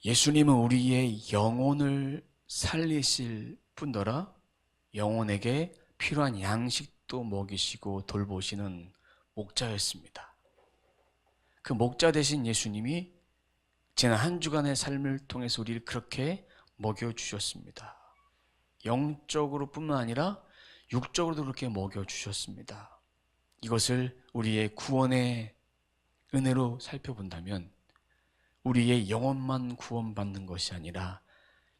예수님은 우리의 영혼을 살리실 뿐더러 영혼에게 필요한 양식도 먹이시고 돌보시는 목자였습니다. 그 목자 되신 예수님이 지난 한 주간의 삶을 통해서 우리를 그렇게 먹여주셨습니다. 영적으로 뿐만 아니라 육적으로도 그렇게 먹여주셨습니다. 이것을 우리의 구원의 은혜로 살펴본다면 우리의 영혼만 구원받는 것이 아니라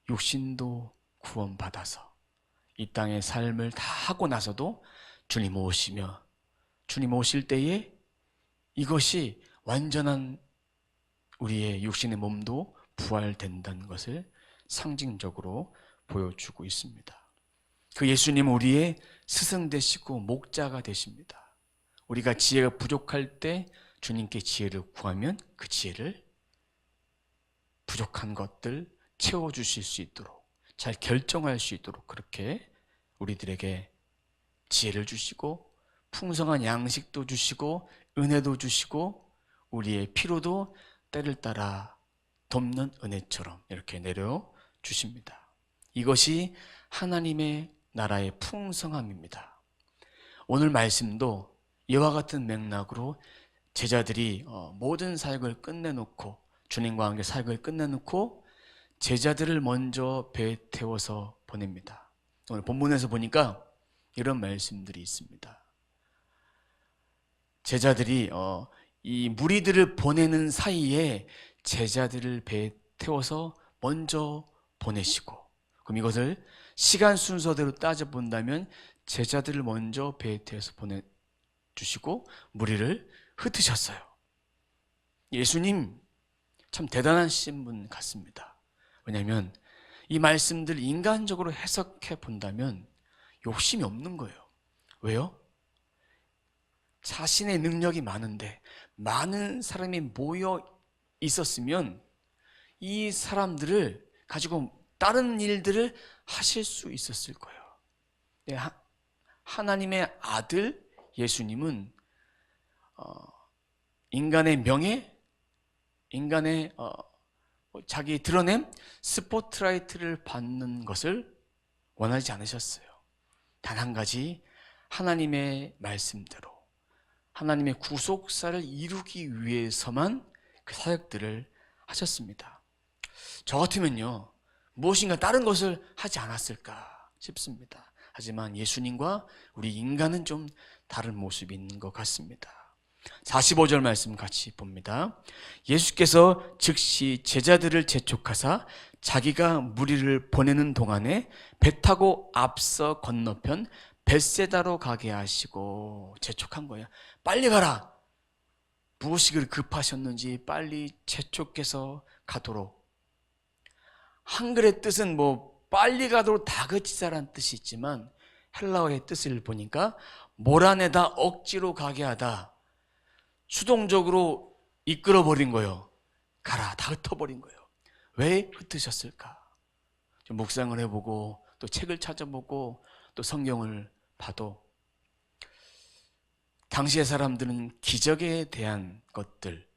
육신도 구원받아서 이 땅의 삶을 다 하고 나서도 주님 오시며 주님 오실 때에 이것이 완전한 우리의 육신의 몸도 부활된다는 것을 상징적으로 보여주고 있습니다. 그 예수님은 우리의 스승 되시고 목자가 되십니다. 우리가 지혜가 부족할 때 주님께 지혜를 구하면 그 지혜를 부족한 것들 채워주실 수 있도록 잘 결정할 수 있도록 그렇게 우리들에게 지혜를 주시고 풍성한 양식도 주시고 은혜도 주시고 우리의 피로도 때를 따라 돕는 은혜처럼 이렇게 내려주십니다. 이것이 하나님의 나라의 풍성함입니다. 오늘 말씀도 이와 같은 맥락으로 제자들이 모든 사역을 끝내놓고 주님과 함께 사역을 끝내놓고 제자들을 먼저 배에 태워서 보냅니다. 오늘 본문에서 보니까 이런 말씀들이 있습니다. 제자들이 이 무리들을 보내는 사이에 제자들을 배에 태워서 먼저 보내시고, 그럼 이것을 시간 순서대로 따져본다면 제자들을 먼저 배에 태워서 보내주시고 무리를 흩으셨어요. 예수님 참 대단하신 분 같습니다. 왜냐하면 이 말씀들 인간적으로 해석해 본다면 욕심이 없는 거예요. 왜요? 자신의 능력이 많은데 많은 사람이 모여 있었으면 이 사람들을 가지고 다른 일들을 하실 수 있었을 거예요. 하나님의 아들 예수님은 인간의 명예, 인간의 자기 드러냄, 스포트라이트를 받는 것을 원하지 않으셨어요. 단 한 가지 하나님의 말씀대로 하나님의 구속사를 이루기 위해서만 그 사역들을 하셨습니다. 저 같으면요 무엇인가 다른 것을 하지 않았을까 싶습니다. 하지만 예수님과 우리 인간은 좀 다른 모습이 있는 것 같습니다. 45절 말씀 같이 봅니다. 예수께서 즉시 제자들을 재촉하사 자기가 무리를 보내는 동안에 배 타고 앞서 건너편 벳세다로 가게 하시고, 재촉한 거예요. 빨리 가라. 무엇이 그리 급하셨는지 빨리 재촉해서 가도록. 한글의 뜻은 빨리 가도록 다그치자라는 뜻이 있지만 헬라어의 뜻을 보니까 몰아내다, 억지로 가게 하다, 수동적으로 이끌어버린 거예요. 가라, 다 흩어버린 거예요. 왜 흩으셨을까? 좀 묵상을 해보고 또 책을 찾아보고 또 성경을 봐도 당시의 사람들은 기적에 대한 것들,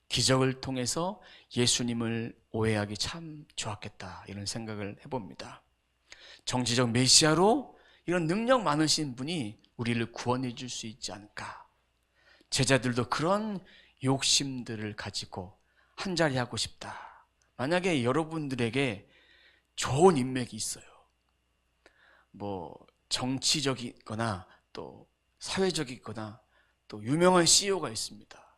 기적을 통해서 예수님을 오해하기 참 좋았겠다 이런 생각을 해봅니다. 정치적 메시아로 이런 능력 많으신 분이 우리를 구원해 줄 수 있지 않을까. 제자들도 그런 욕심들을 가지고 한자리 하고 싶다. 만약에 여러분들에게 좋은 인맥이 있어요. 정치적이거나 또 사회적이거나 또 유명한 CEO가 있습니다.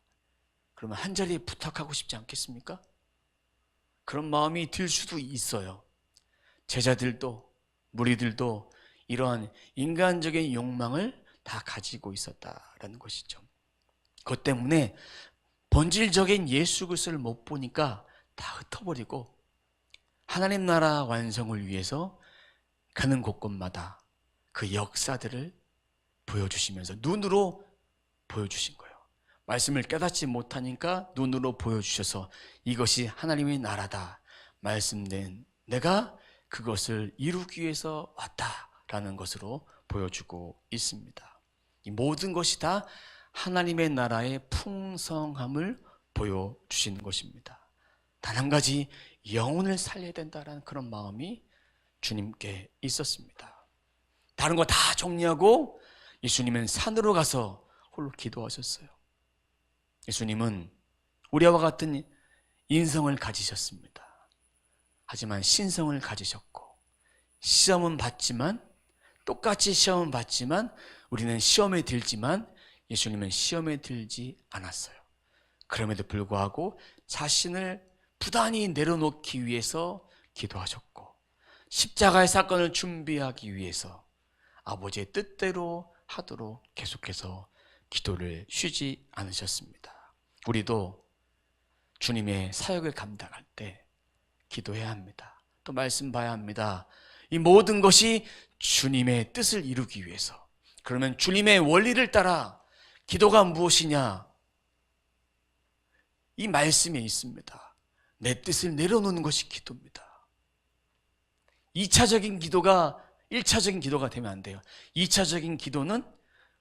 그러면 한자리에 부탁하고 싶지 않겠습니까? 그런 마음이 들 수도 있어요. 제자들도 무리들도 이러한 인간적인 욕망을 다 가지고 있었다라는 것이죠. 그것 때문에 본질적인 예수 그리스도를 못 보니까 다 흩어버리고 하나님 나라 완성을 위해서 가는 곳곳마다 그 역사들을 보여주시면서 눈으로 보여주신 거예요. 말씀을 깨닫지 못하니까 눈으로 보여주셔서 이것이 하나님의 나라다 말씀된 내가 그것을 이루기 위해서 왔다라는 것으로 보여주고 있습니다. 이 모든 것이 다 하나님의 나라의 풍성함을 보여주시는 것입니다. 단 한 가지 영혼을 살려야 된다라는 그런 마음이 주님께 있었습니다. 다른 거 다 정리하고 예수님은 산으로 가서 홀로 기도하셨어요. 예수님은 우리와 같은 인성을 가지셨습니다. 하지만 신성을 가지셨고, 시험은 받지만, 똑같이 시험은 받지만, 우리는 시험에 들지만 예수님은 시험에 들지 않았어요. 그럼에도 불구하고 자신을 부단히 내려놓기 위해서 기도하셨고, 십자가의 사건을 준비하기 위해서 아버지의 뜻대로 하도록 계속해서 기도를 쉬지 않으셨습니다. 우리도 주님의 사역을 감당할 때 기도해야 합니다. 또 말씀 봐야 합니다. 이 모든 것이 주님의 뜻을 이루기 위해서. 그러면 주님의 원리를 따라 기도가 무엇이냐? 이 말씀에 있습니다. 내 뜻을 내려놓는 것이 기도입니다. 2차적인 기도가 1차적인 기도가 되면 안 돼요. 2차적인 기도는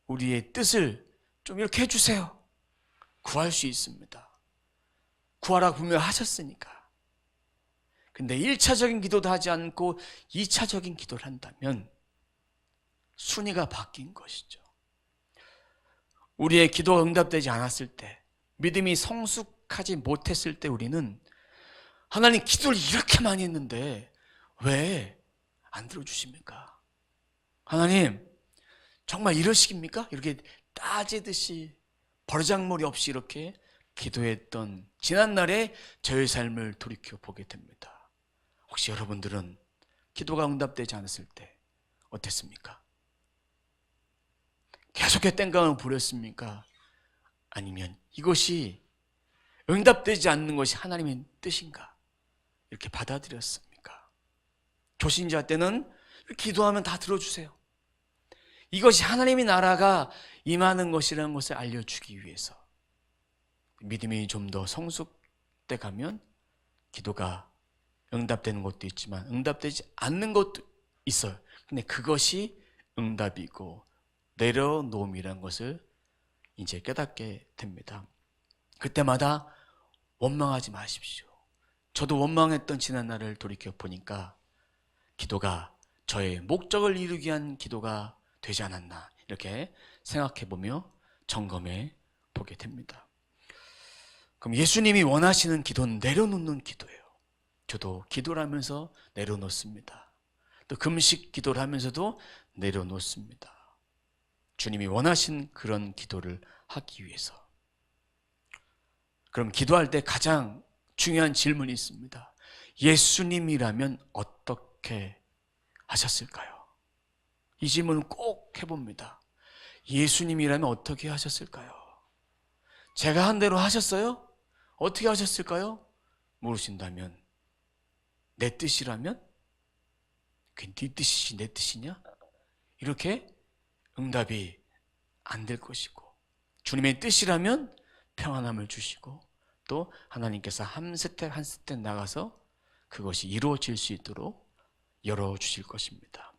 우리의 뜻을 좀 이렇게 해주세요. 구할 수 있습니다. 구하라 분명하셨으니까. 근데 1차적인 기도도 하지 않고 2차적인 기도를 한다면 순위가 바뀐 것이죠. 우리의 기도가 응답되지 않았을 때, 믿음이 성숙하지 못했을 때 우리는 하나님 기도를 이렇게 많이 했는데 왜 안 들어주십니까? 하나님 정말 이러십니까? 이렇게 따지듯이 버르장머리 없이 이렇게 기도했던 지난날의 저의 삶을 돌이켜 보게 됩니다. 혹시 여러분들은 기도가 응답되지 않았을 때 어땠습니까? 계속해서 땡깡을 부렸습니까? 아니면 이것이 응답되지 않는 것이 하나님의 뜻인가? 이렇게 받아들였습니까? 조신자 때는 기도하면 다 들어주세요. 이것이 하나님의 나라가 임하는 것이라는 것을 알려주기 위해서. 믿음이 좀 더 성숙돼 가면 기도가 응답되는 것도 있지만 응답되지 않는 것도 있어요. 근데 그것이 응답이고 내려놓음이라는 것을 이제 깨닫게 됩니다. 그때마다 원망하지 마십시오. 저도 원망했던 지난날을 돌이켜 보니까 기도가 저의 목적을 이루기 위한 기도가 되지 않았나 이렇게 생각해 보며 점검해 보게 됩니다. 그럼 예수님이 원하시는 기도는 내려놓는 기도예요. 저도 기도를 하면서 내려놓습니다. 또 금식 기도를 하면서도 내려놓습니다. 주님이 원하신 그런 기도를 하기 위해서. 그럼 기도할 때 가장 중요한 질문이 있습니다. 예수님이라면 어떻게 하셨을까요? 이 질문은 꼭 해봅니다. 예수님이라면 어떻게 하셨을까요? 제가 한 대로 하셨어요? 어떻게 하셨을까요? 물으신다면 내 뜻이라면? 그게 네 뜻이지 내 뜻이냐? 이렇게 응답이 안 될 것이고, 주님의 뜻이라면 평안함을 주시고 또 하나님께서 한 스텝 한 스텝 나가서 그것이 이루어질 수 있도록 열어주실 것입니다.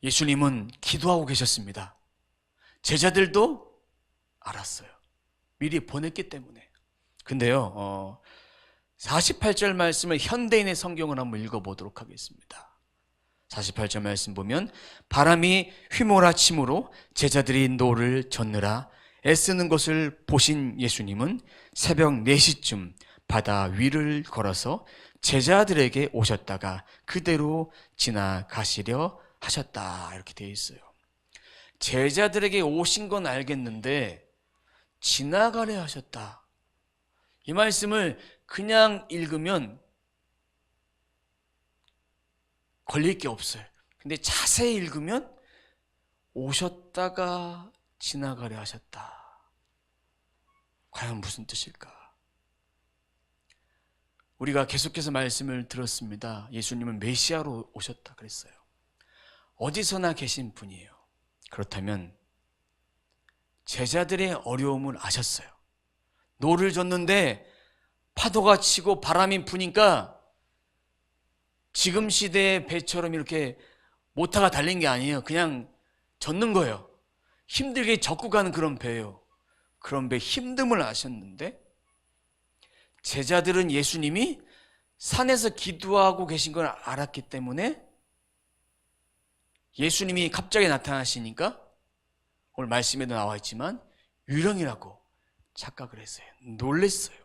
예수님은 기도하고 계셨습니다. 제자들도 알았어요. 미리 보냈기 때문에. 근데요, 48절 말씀을 현대인의 성경을 한번 읽어보도록 하겠습니다. 48절 말씀 보면 바람이 휘몰아침으로 제자들이 노를 젓느라 애쓰는 것을 보신 예수님은 새벽 4시쯤 바다 위를 걸어서 제자들에게 오셨다가 그대로 지나가시려 하셨다 이렇게 되어 있어요. 제자들에게 오신 건 알겠는데 지나가려 하셨다. 이 말씀을 그냥 읽으면 걸릴 게 없어요. 근데 자세히 읽으면 오셨다가 지나가려 하셨다. 과연 무슨 뜻일까? 우리가 계속해서 말씀을 들었습니다. 예수님은 메시아로 오셨다 그랬어요. 어디서나 계신 분이에요. 그렇다면 제자들의 어려움을 아셨어요. 노를 젓는데 파도가 치고 바람이 부니까 지금 시대의 배처럼 이렇게 모터가 달린 게 아니에요. 그냥 젓는 거예요. 힘들게 젓고 가는 그런 배예요. 그런 배 힘듦을 아셨는데 제자들은 예수님이 산에서 기도하고 계신 걸 알았기 때문에 예수님이 갑자기 나타나시니까 오늘 말씀에도 나와 있지만 유령이라고 착각을 했어요. 놀랬어요.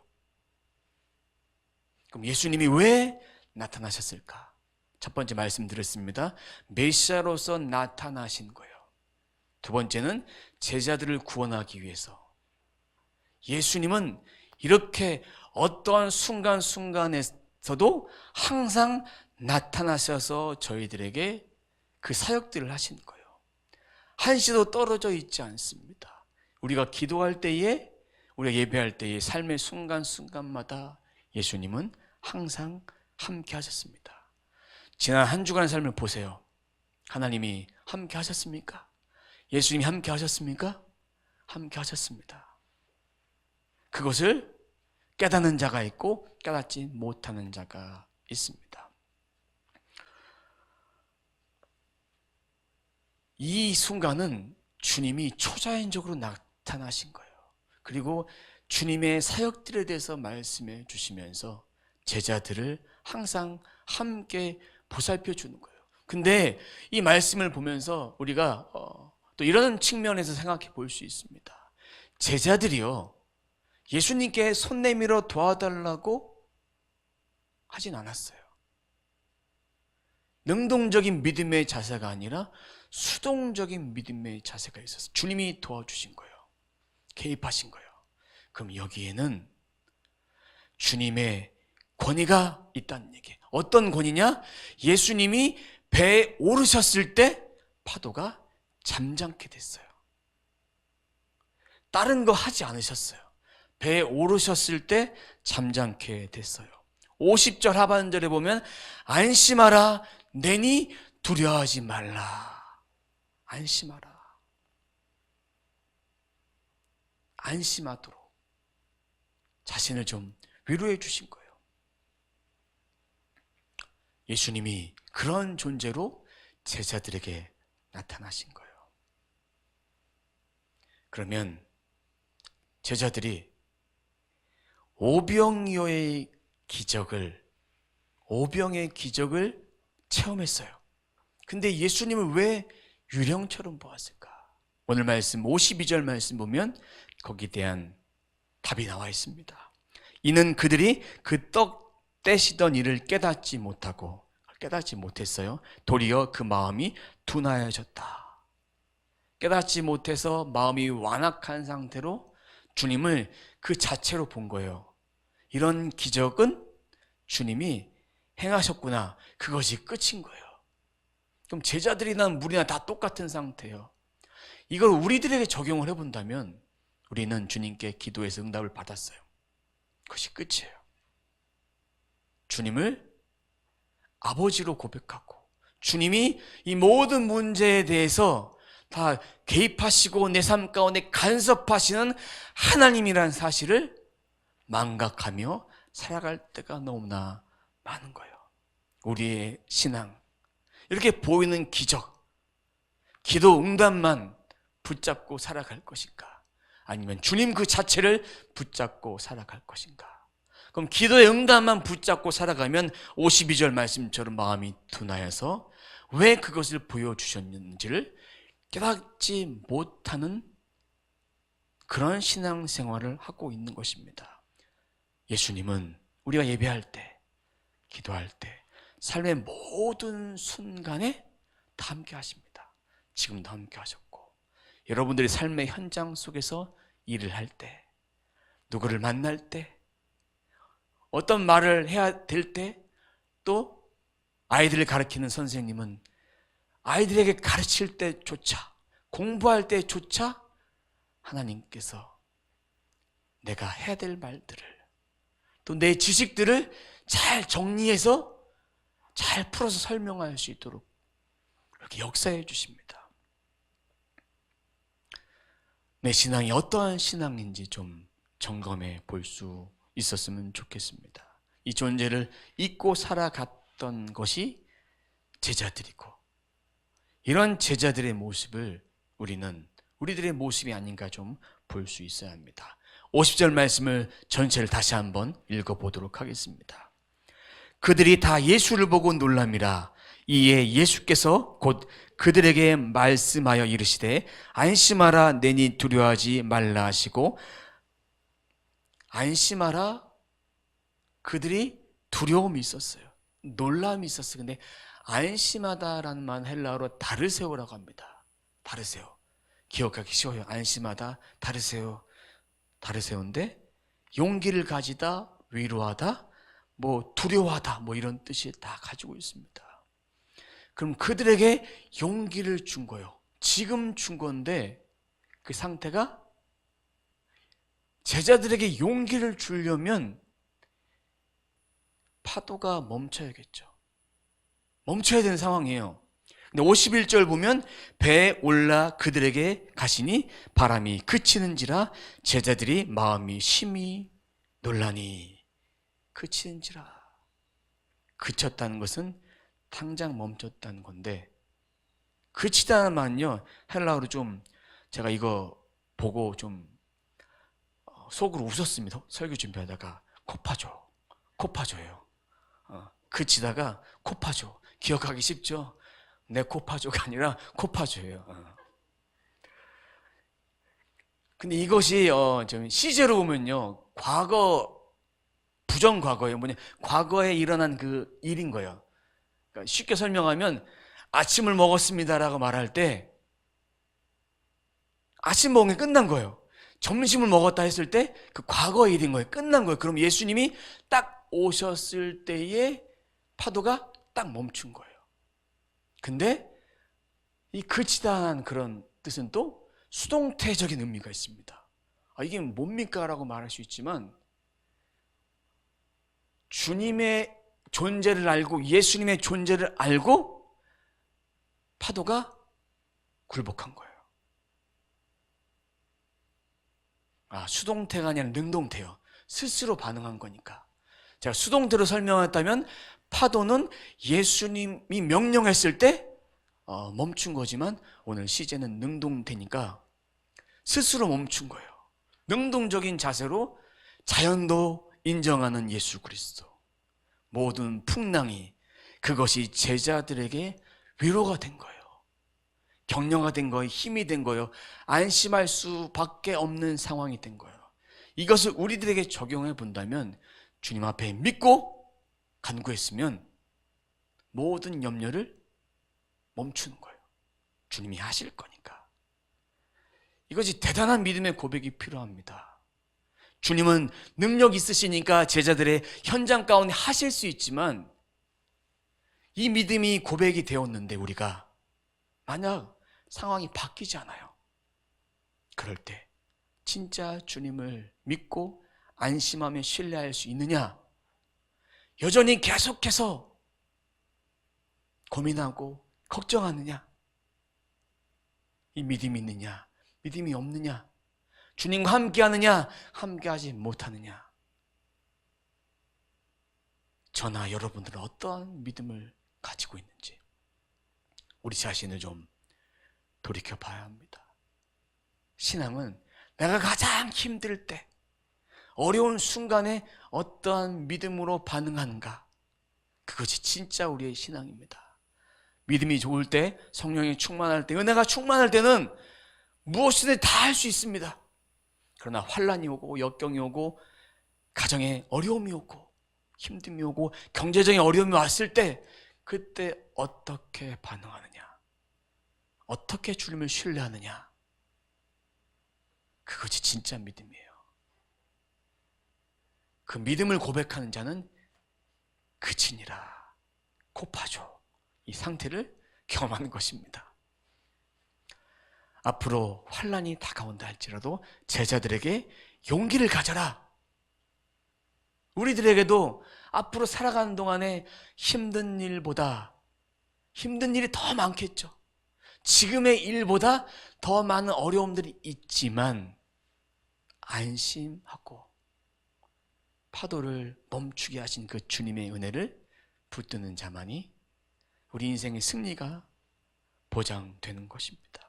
그럼 예수님이 왜 나타나셨을까? 첫 번째 말씀드렸습니다. 메시아로서 나타나신 거예요. 두 번째는 제자들을 구원하기 위해서. 예수님은 이렇게 어떠한 순간순간에서도 항상 나타나셔서 저희들에게 그 사역들을 하시는 거예요. 한시도 떨어져 있지 않습니다. 우리가 기도할 때에, 우리가 예배할 때에 삶의 순간순간마다 예수님은 항상 함께 하셨습니다. 지난 한 주간의 삶을 보세요. 하나님이 함께 하셨습니까? 예수님이 함께 하셨습니까? 함께 하셨습니다. 그것을 깨닫는 자가 있고 깨닫지 못하는 자가 있습니다. 이 순간은 주님이 초자연적으로 나타나신 거예요. 그리고 주님의 사역들에 대해서 말씀해 주시면서 제자들을 항상 함께 보살펴 주는 거예요. 근데 이 말씀을 보면서 우리가 또 이런 측면에서 생각해 볼 수 있습니다. 제자들이요, 예수님께 손 내밀어 도와달라고 하진 않았어요. 능동적인 믿음의 자세가 아니라 수동적인 믿음의 자세가 있었어요. 주님이 도와주신 거예요. 개입하신 거예요. 그럼 여기에는 주님의 권위가 있다는 얘기예요. 어떤 권위냐? 예수님이 배에 오르셨을 때 파도가 잠잠게 됐어요. 다른 거 하지 않으셨어요. 배에 오르셨을 때 잠잠게 됐어요. 50절 하반절에 보면 안심하라, 내니 두려워하지 말라. 안심하라. 안심하도록 자신을 좀 위로해 주신 거예요. 예수님이 그런 존재로 제자들에게 나타나신 거예요. 그러면 제자들이 오병의 기적을 체험했어요. 근데 예수님을 왜 유령처럼 보았을까? 오늘 말씀 52절 말씀 보면 거기에 대한 답이 나와 있습니다. 이는 그들이 그 떡 떼시던 일을 깨닫지 못했어요. 도리어 그 마음이 둔하여졌다. 깨닫지 못해서 마음이 완악한 상태로 주님을 그 자체로 본 거예요. 이런 기적은 주님이 행하셨구나. 그것이 끝인 거예요. 그럼 제자들이나 무리나 다 똑같은 상태예요. 이걸 우리들에게 적용을 해본다면 우리는 주님께 기도해서 응답을 받았어요. 그것이 끝이에요. 주님을 아버지로 고백하고 주님이 이 모든 문제에 대해서 다 개입하시고 내 삶 가운데 간섭하시는 하나님이라는 사실을 망각하며 살아갈 때가 너무나 많은 거예요. 우리의 신앙, 이렇게 보이는 기적, 기도 응답만 붙잡고 살아갈 것인가? 아니면 주님 그 자체를 붙잡고 살아갈 것인가? 그럼 기도의 응답만 붙잡고 살아가면 52절 말씀처럼 마음이 둔하여서 왜 그것을 보여주셨는지를 깨닫지 못하는 그런 신앙생활을 하고 있는 것입니다. 예수님은 우리가 예배할 때, 기도할 때, 삶의 모든 순간에 다 함께 하십니다. 지금도 함께 하셨고, 여러분들이 삶의 현장 속에서 일을 할 때, 누구를 만날 때, 어떤 말을 해야 될 때, 또 아이들을 가르치는 선생님은 아이들에게 가르칠 때조차, 공부할 때조차 하나님께서 내가 해야 될 말들을, 또 내 지식들을 잘 정리해서 잘 풀어서 설명할 수 있도록 그렇게 역사해 주십니다. 내 신앙이 어떠한 신앙인지 좀 점검해 볼 수 있었으면 좋겠습니다. 이 존재를 잊고 살아갔던 것이 제자들이고, 이런 제자들의 모습을 우리들의 모습이 아닌가 좀 볼 수 있어야 합니다. 50절 말씀을 전체를 다시 한번 읽어보도록 하겠습니다. 그들이 다 예수를 보고 놀람이라. 이에 예수께서 곧 그들에게 말씀하여 이르시되 안심하라, 내니 두려워하지 말라 하시고. 안심하라, 그들이 두려움이 있었어요. 놀람이 있었어요. 근데 안심하다라는 말 헬라어로 다르세오라고 합니다. 다르세오. 기억하기 쉬워요. 안심하다, 다르세오. 다르세오인데 용기를 가지다, 위로하다, 뭐 두려워하다, 뭐 이런 뜻이 다 가지고 있습니다. 그럼 그들에게 용기를 준 거예요. 지금 준 건데 그 상태가 제자들에게 용기를 주려면 파도가 멈춰야겠죠. 멈춰야 되는 상황이에요. 근데 51절 보면 배에 올라 그들에게 가시니 바람이 그치는지라 제자들이 마음이 심히 놀라니. 그치는지라. 그쳤다는 것은 당장 멈췄다는 건데, 그치다는 말은요 헬라어로 좀 제가 이거 보고 좀 속으로 웃었습니다. 설교 준비하다가 코파조예요. 그치다가 코파조. 기억하기 쉽죠? 내 코파조가 아니라 코파조예요. 근데 이것이 좀 시제로 보면요 과거, 부정과거예요. 뭐냐, 과거에 일어난 그 일인 거예요. 그러니까 쉽게 설명하면 아침을 먹었습니다라고 말할 때 아침 먹은 게 끝난 거예요. 점심을 먹었다 했을 때 그 과거의 일인 거예요. 끝난 거예요. 그럼 예수님이 딱 오셨을 때에 파도가 딱 멈춘 거예요. 근데 이 그치다는 그런 뜻은 또 수동태적인 의미가 있습니다. 이게 뭡니까? 라고 말할 수 있지만 주님의 존재를 알고, 예수님의 존재를 알고 파도가 굴복한 거예요. 수동태가 아니라 능동태요. 스스로 반응한 거니까. 제가 수동태로 설명했다면 파도는 예수님이 명령했을 때 멈춘 거지만 오늘 시제는 능동태니까 스스로 멈춘 거예요. 능동적인 자세로 자연도 인정하는 예수 그리스도. 모든 풍랑이, 그것이 제자들에게 위로가 된 거예요. 격려가 된 거예요. 힘이 된 거예요. 안심할 수밖에 없는 상황이 된 거예요. 이것을 우리들에게 적용해 본다면 주님 앞에 믿고 간구했으면 모든 염려를 멈추는 거예요. 주님이 하실 거니까. 이것이 대단한 믿음의 고백이 필요합니다. 주님은 능력 있으시니까 제자들의 현장 가운데 하실 수 있지만 이 믿음이 고백이 되었는데 우리가 만약 상황이 바뀌지 않아요. 그럴 때 진짜 주님을 믿고 안심하며 신뢰할 수 있느냐? 여전히 계속해서 고민하고 걱정하느냐? 이 믿음이 있느냐? 믿음이 없느냐? 주님과 함께하느냐? 함께하지 못하느냐? 저나 여러분들은 어떠한 믿음을 가지고 있는지 우리 자신을 좀 돌이켜 봐야 합니다. 신앙은 내가 가장 힘들 때, 어려운 순간에 어떠한 믿음으로 반응하는가, 그것이 진짜 우리의 신앙입니다. 믿음이 좋을 때, 성령이 충만할 때, 은혜가 충만할 때는 무엇이든 다 할 수 있습니다. 그러나 환난이 오고 역경이 오고 가정에 어려움이 오고 힘듦이 오고 경제적인 어려움이 왔을 때 그때 어떻게 반응하느냐, 어떻게 주님을 신뢰하느냐, 그것이 진짜 믿음이에요. 그 믿음을 고백하는 자는 그치니라, 코파죠, 이 상태를 경험하는 것입니다. 앞으로 환난이 다가온다 할지라도 제자들에게 용기를 가져라. 우리들에게도 앞으로 살아가는 동안에 힘든 일보다 힘든 일이 더 많겠죠. 지금의 일보다 더 많은 어려움들이 있지만 안심하고 파도를 멈추게 하신 그 주님의 은혜를 붙드는 자만이 우리 인생의 승리가 보장되는 것입니다.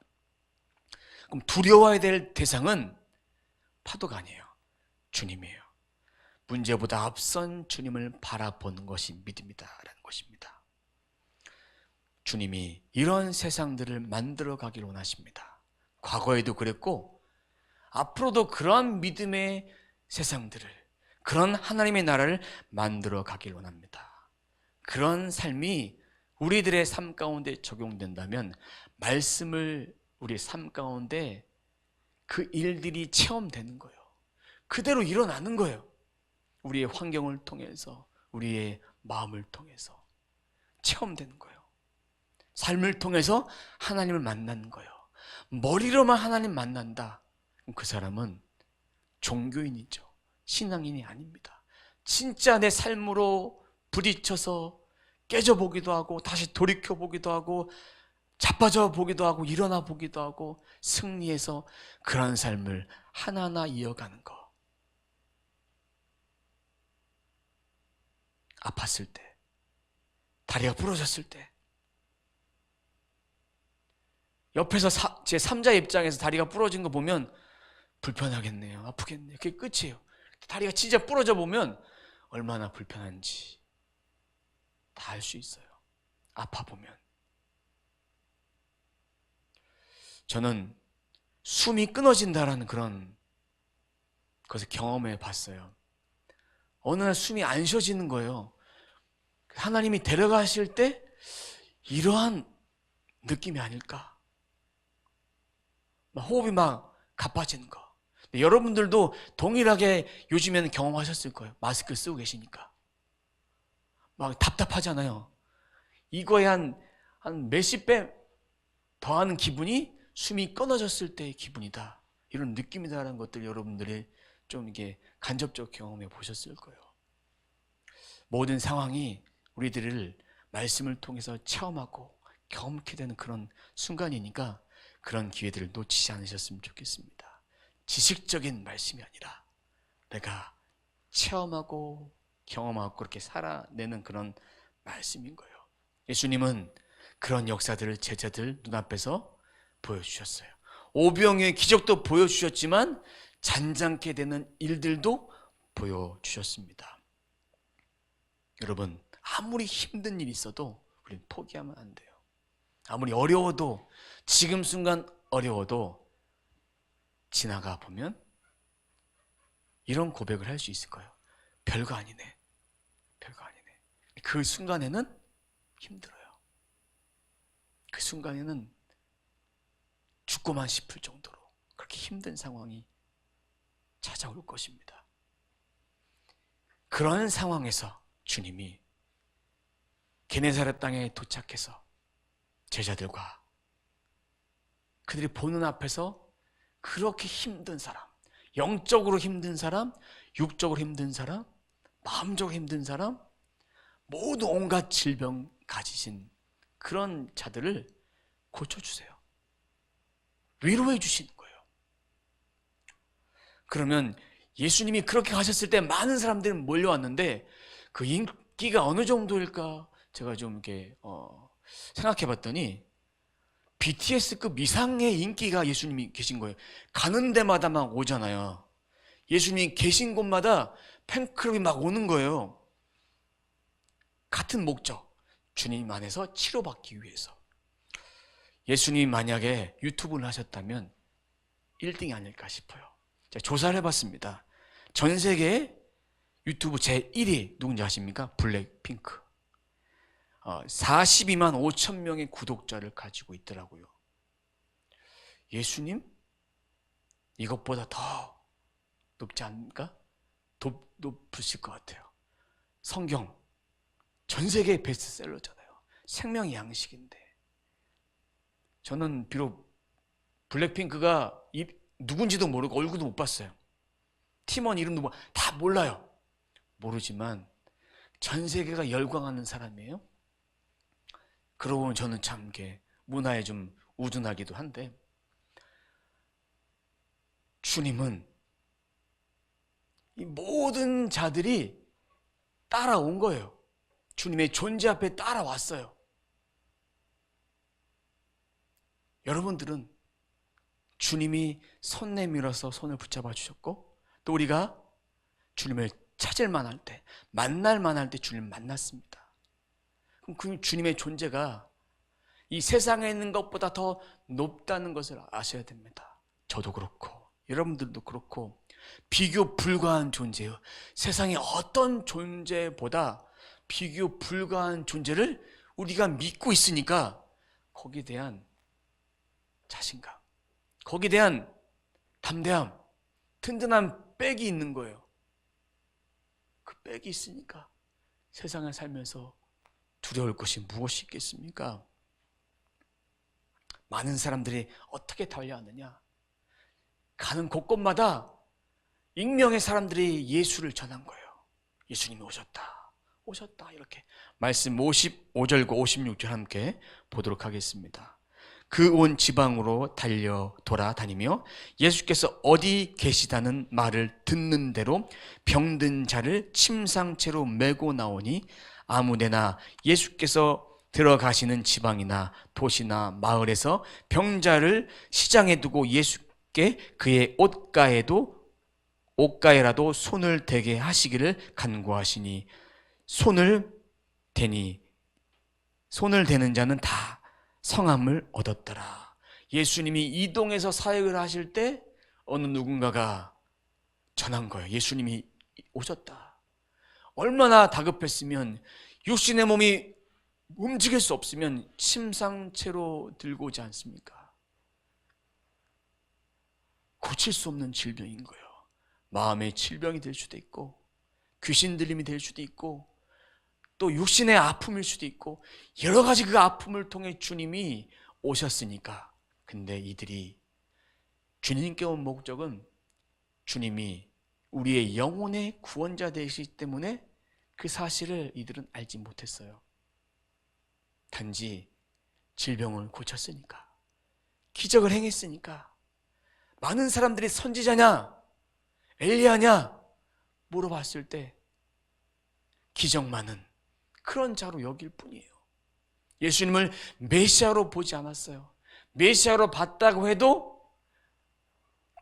그럼 두려워해야 될 대상은 파도가 아니에요. 주님이에요. 문제보다 앞선 주님을 바라보는 것이 믿음이다라는 것입니다. 주님이 이런 세상들을 만들어 가길 원하십니다. 과거에도 그랬고 앞으로도 그런 믿음의 세상들을, 그런 하나님의 나라를 만들어 가길 원합니다. 그런 삶이 우리들의 삶 가운데 적용된다면 말씀을 우리 삶 가운데 그 일들이 체험되는 거예요. 그대로 일어나는 거예요. 우리의 환경을 통해서, 우리의 마음을 통해서 체험되는 거예요. 삶을 통해서 하나님을 만나는 거예요. 머리로만 하나님 만난다. 그 사람은 종교인이죠. 신앙인이 아닙니다. 진짜 내 삶으로 부딪혀서 깨져보기도 하고 다시 돌이켜보기도 하고 자빠져 보기도 하고 일어나 보기도 하고 승리해서 그런 삶을 하나하나 이어가는 거. 아팠을 때, 다리가 부러졌을 때, 옆에서 제 3자 입장에서 다리가 부러진 거 보면 불편하겠네요. 아프겠네요. 그게 끝이에요. 다리가 진짜 부러져 보면 얼마나 불편한지 다 알 수 있어요. 아파 보면. 저는 숨이 끊어진다라는 그런 것을 경험해 봤어요. 어느 날 숨이 안 쉬어지는 거예요. 하나님이 데려가실 때 이러한 느낌이 아닐까? 호흡이 막 가빠지는 거. 여러분들도 동일하게 요즘에는 경험하셨을 거예요. 마스크 쓰고 계시니까. 막 답답하잖아요. 이거에 한 몇십 배 더하는 기분이 숨이 끊어졌을 때의 기분이다. 이런 느낌이다라는 것들 여러분들이 좀 이게 간접적 경험해 보셨을 거예요. 모든 상황이 우리들을 말씀을 통해서 체험하고 경험하게 되는 그런 순간이니까 그런 기회들을 놓치지 않으셨으면 좋겠습니다. 지식적인 말씀이 아니라 내가 체험하고 경험하고 그렇게 살아내는 그런 말씀인 거예요. 예수님은 그런 역사들을 제자들 눈앞에서 보여주셨어요. 오병이의 기적도 보여주셨지만 잔잔케 되는 일들도 보여주셨습니다. 여러분, 아무리 힘든 일이 있어도 우리는 포기하면 안 돼요. 아무리 어려워도, 지금 순간 어려워도 지나가 보면 이런 고백을 할 수 있을 거예요. 별거 아니네. 별거 아니네. 그 순간에는 힘들어요. 그 순간에는 죽고만 싶을 정도로 그렇게 힘든 상황이 찾아올 것입니다. 그런 상황에서 주님이 게네사렛 땅에 도착해서 제자들과 그들이 보는 앞에서 그렇게 힘든 사람, 영적으로 힘든 사람, 육적으로 힘든 사람, 마음적으로 힘든 사람, 모두 온갖 질병 가지신 그런 자들을 고쳐주세요. 위로해 주시는 거예요. 그러면 예수님이 그렇게 가셨을 때 많은 사람들이 몰려왔는데 그 인기가 어느 정도일까 제가 좀 이렇게 생각해 봤더니 BTS급 이상의 인기가 예수님이 계신 거예요. 가는 데마다 막 오잖아요. 예수님이 계신 곳마다 팬클럽이 막 오는 거예요. 같은 목적, 주님 안에서 치료받기 위해서. 예수님이 만약에 유튜브를 하셨다면 1등이 아닐까 싶어요. 제가 조사를 해봤습니다. 전 세계에 유튜브 제1위 누군지 아십니까? 블랙핑크. 42만 5천 명의 구독자를 가지고 있더라고요. 예수님? 이것보다 더 높지 않을까? 높으실 것 같아요. 성경 전 세계 베스트셀러잖아요. 생명의 양식인데 저는 비록 블랙핑크가 누군지도 모르고 얼굴도 못 봤어요. 팀원 이름도 다 몰라요. 모르지만 전 세계가 열광하는 사람이에요. 그러고 보면 저는 참 이렇게 문화에 좀 우둔하기도 한데 주님은 이 모든 자들이 따라온 거예요. 주님의 존재 앞에 따라왔어요. 여러분들은 주님이 손 내밀어서 손을 붙잡아 주셨고 또 우리가 주님을 찾을 만할 때, 만날 만할 때 주님을 만났습니다. 그럼 그 주님의 존재가 이 세상에 있는 것보다 더 높다는 것을 아셔야 됩니다. 저도 그렇고 여러분들도 그렇고 비교 불가한 존재예요. 세상의 어떤 존재보다 비교 불가한 존재를 우리가 믿고 있으니까 거기에 대한 자신감, 거기에 대한 담대함, 든든한 백이 있는 거예요. 그 백이 있으니까 세상을 살면서 두려울 것이 무엇이 있겠습니까? 많은 사람들이 어떻게 달려왔느냐? 가는 곳곳마다 익명의 사람들이 예수를 전한 거예요. 예수님이 오셨다, 오셨다, 이렇게 말씀 55절과 56절 함께 보도록 하겠습니다. 그 온 지방으로 달려 돌아다니며 예수께서 어디 계시다는 말을 듣는 대로 병든 자를 침상채로 메고 나오니 아무데나 예수께서 들어가시는 지방이나 도시나 마을에서 병자를 시장에 두고 예수께 그의 옷가에라도 손을 대게 하시기를 간구하시니 손을 대는 자는 다 성함을 얻었더라. 예수님이 이동해서 사역을 하실 때 어느 누군가가 전한 거예요. 예수님이 오셨다. 얼마나 다급했으면, 육신의 몸이 움직일 수 없으면 침상채로 들고 오지 않습니까? 고칠 수 없는 질병인 거예요. 마음의 질병이 될 수도 있고, 귀신 들림이 될 수도 있고, 또 육신의 아픔일 수도 있고, 여러 가지 그 아픔을 통해 주님이 오셨으니까. 근데 이들이 주님께 온 목적은 주님이 우리의 영혼의 구원자 되시기 때문에 그 사실을 이들은 알지 못했어요. 단지 질병을 고쳤으니까, 기적을 행했으니까, 많은 사람들이 선지자냐 엘리야냐 물어봤을 때 기적만은 그런 자로 여길 뿐이에요. 예수님을 메시아로 보지 않았어요. 메시아로 봤다고 해도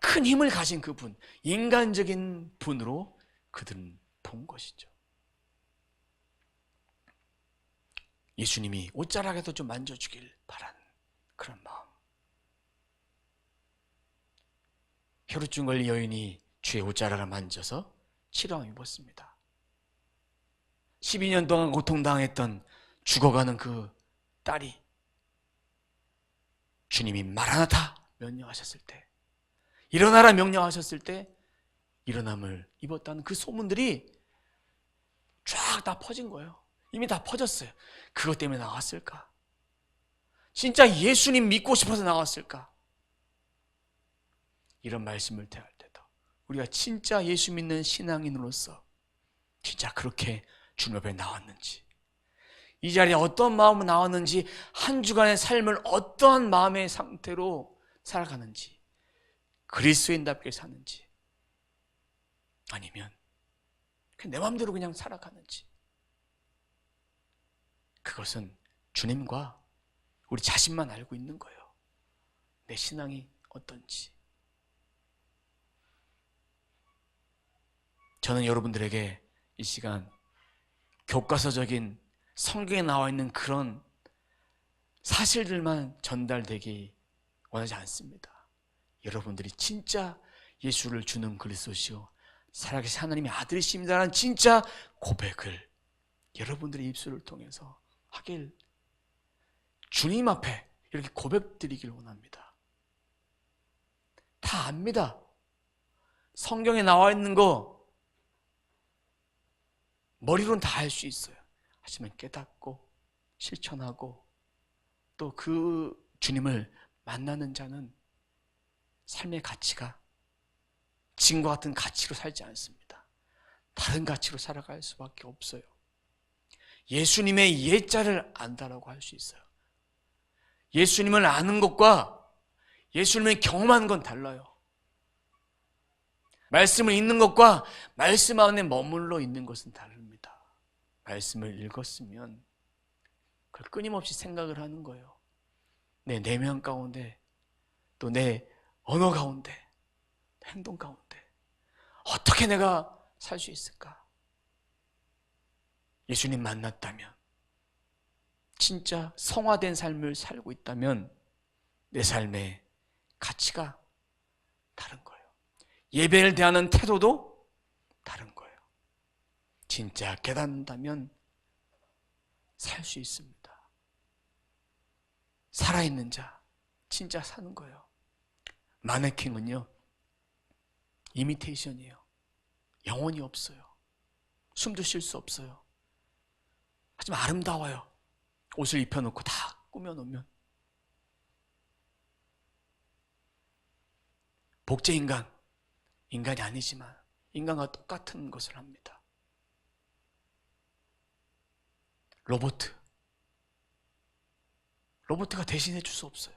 큰 힘을 가진 그분, 인간적인 분으로 그들은 본 것이죠. 예수님이 옷자락에도 좀 만져주길 바란 그런 마음. 혈우증 걸린 여인이 주의 옷자락을 만져서 치료함을 입었습니다. 12년 동안 고통당했던 죽어가는 그 딸이 주님이 마라나타 명령하셨을 때, 일어나라 명령하셨을 때 일어남을 입었다는 그 소문들이 쫙 다 퍼진 거예요. 이미 다 퍼졌어요. 그것 때문에 나왔을까? 진짜 예수님 믿고 싶어서 나왔을까? 이런 말씀을 대할 때도 우리가 진짜 예수 믿는 신앙인으로서 진짜 그렇게 주님 앞에 나왔는지, 이 자리에 어떤 마음으로 나왔는지, 한 주간의 삶을 어떠한 마음의 상태로 살아가는지, 그리스도인답게 사는지, 아니면 내 마음대로 그냥 살아가는지, 그것은 주님과 우리 자신만 알고 있는 거예요. 내 신앙이 어떤지. 저는 여러분들에게 이 시간 교과서적인 성경에 나와 있는 그런 사실들만 전달되기 원하지 않습니다. 여러분들이 진짜 예수를 주는 그리스도시요 살아계신 하나님의 아들이십니다라는 진짜 고백을 여러분들의 입술을 통해서 하길, 주님 앞에 이렇게 고백드리길 원합니다. 다 압니다. 성경에 나와 있는 거 머리로는 다 알 수 있어요. 하지만 깨닫고 실천하고 또 그 주님을 만나는 자는 삶의 가치가 지금과 같은 가치로 살지 않습니다. 다른 가치로 살아갈 수밖에 없어요. 예수님의 예자를 안다라고 할 수 있어요. 예수님을 아는 것과 예수님을 경험하는 건 달라요. 말씀을 읽는 것과 말씀 안에 머물러 있는 것은 다릅니다. 말씀을 읽었으면 그걸 끊임없이 생각을 하는 거예요. 내 내면 가운데, 또 내 언어 가운데, 행동 가운데 어떻게 내가 살 수 있을까? 예수님 만났다면, 진짜 성화된 삶을 살고 있다면 내 삶의 가치가 다른 거예요. 예배를 대하는 태도도 다른 거예요. 진짜 깨닫는다면 살 수 있습니다. 살아있는 자, 진짜 사는 거예요. 마네킹은요, 이미테이션이에요. 영혼이 없어요. 숨도 쉴 수 없어요. 하지만 아름다워요. 옷을 입혀놓고 다 꾸며놓으면. 복제인간, 인간이 아니지만 인간과 똑같은 것을 합니다. 로봇가 대신해 줄 수 없어요.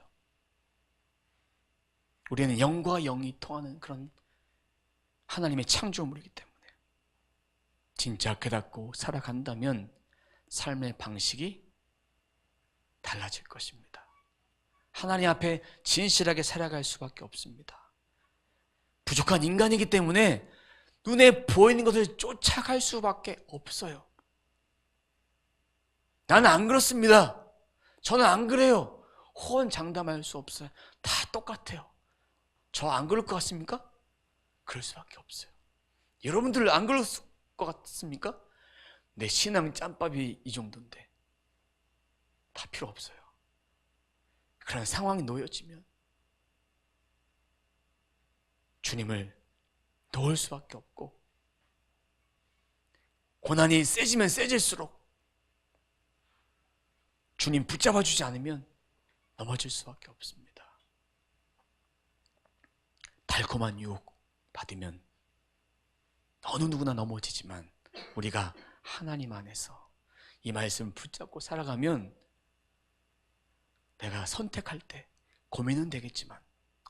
우리는 영과 영이 통하는 그런 하나님의 창조물이기 때문에 진짜 깨닫고 살아간다면 삶의 방식이 달라질 것입니다. 하나님 앞에 진실하게 살아갈 수밖에 없습니다. 부족한 인간이기 때문에 눈에 보이는 것을 쫓아갈 수밖에 없어요. 나는 안 그렇습니다. 저는 안 그래요. 호언장담할 수 없어요. 다 똑같아요. 저 안 그럴 것 같습니까? 그럴 수밖에 없어요. 여러분들 안 그럴 것 같습니까? 내 신앙 짬밥이 이 정도인데 다 필요 없어요. 그런 상황이 놓여지면 주님을 놓을 수밖에 없고, 고난이 세지면 세질수록 주님 붙잡아 주지 않으면 넘어질 수밖에 없습니다. 달콤한 유혹 받으면 어느 누구나 넘어지지만 우리가 하나님 안에서 이 말씀을 붙잡고 살아가면 내가 선택할 때 고민은 되겠지만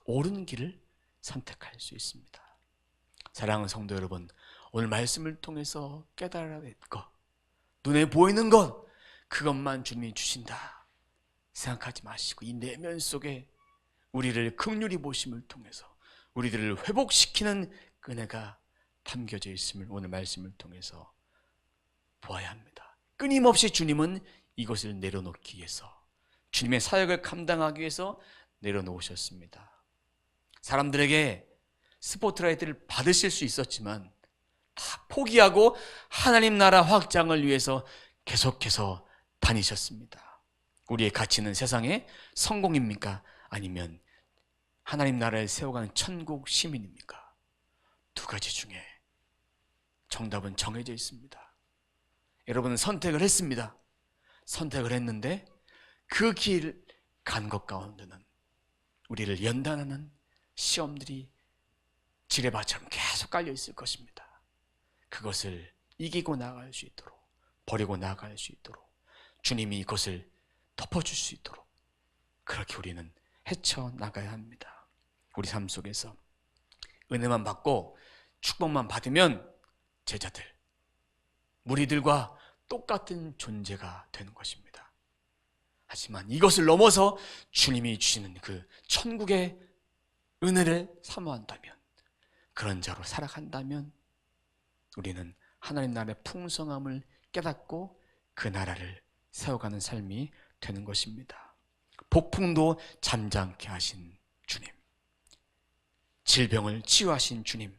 옳은 길을 선택할 수 있습니다. 사랑하는 성도 여러분, 오늘 말씀을 통해서 깨달아야 될 것, 눈에 보이는 것, 그것만 주님이 주신다 생각하지 마시고 이 내면 속에 우리를 긍휼히 보심을 통해서 우리들을 회복시키는 은혜가 담겨져 있음을 오늘 말씀을 통해서 보아야 합니다. 끊임없이 주님은 이것을 내려놓기 위해서, 주님의 사역을 감당하기 위해서 내려놓으셨습니다. 사람들에게 스포트라이트를 받으실 수 있었지만 다 포기하고 하나님 나라 확장을 위해서 계속해서 다니셨습니다. 우리의 가치는 세상의 성공입니까? 아니면 하나님 나라를 세워가는 천국 시민입니까? 두 가지 중에 정답은 정해져 있습니다. 여러분은 선택을 했습니다. 선택을 했는데 그 길 간 것 가운데는 우리를 연단하는 시험들이 지뢰밭처럼 계속 깔려 있을 것입니다. 그것을 이기고 나갈 수 있도록, 버리고 나갈 수 있도록, 주님이 그것을 덮어줄 수 있도록 그렇게 우리는 헤쳐나가야 합니다. 우리 삶 속에서 은혜만 받고 축복만 받으면 제자들, 무리들과 똑같은 존재가 되는 것입니다. 하지만 이것을 넘어서 주님이 주시는 그 천국의 은혜를 사모한다면, 그런 자로 살아간다면 우리는 하나님 나라의 풍성함을 깨닫고 그 나라를 세워가는 삶이 되는 것입니다. 폭풍도 잠잠케 하신 주님, 질병을 치유하신 주님,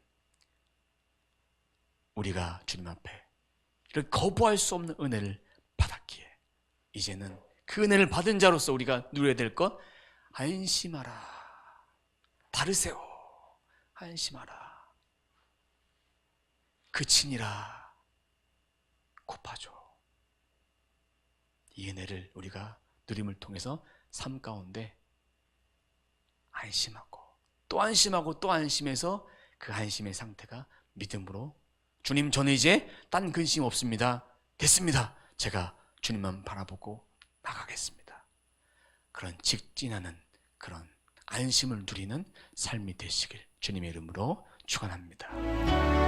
우리가 주님 앞에 이렇게 거부할 수 없는 은혜를 받았기에 이제는 그 은혜를 받은 자로서 우리가 누려야 될 것, 안심하라, 다르세요, 안심하라, 그치니라, 곱하죠. 이 은혜를 우리가 누림을 통해서 삶 가운데 안심하고 또 안심하고 또 안심해서 그 안심의 상태가 믿음으로, 주님 저는 이제 딴 근심 없습니다, 됐습니다, 제가 주님만 바라보고 나가겠습니다, 그런 직진하는 그런 안심을 누리는 삶이 되시길 주님의 이름으로 축원합니다.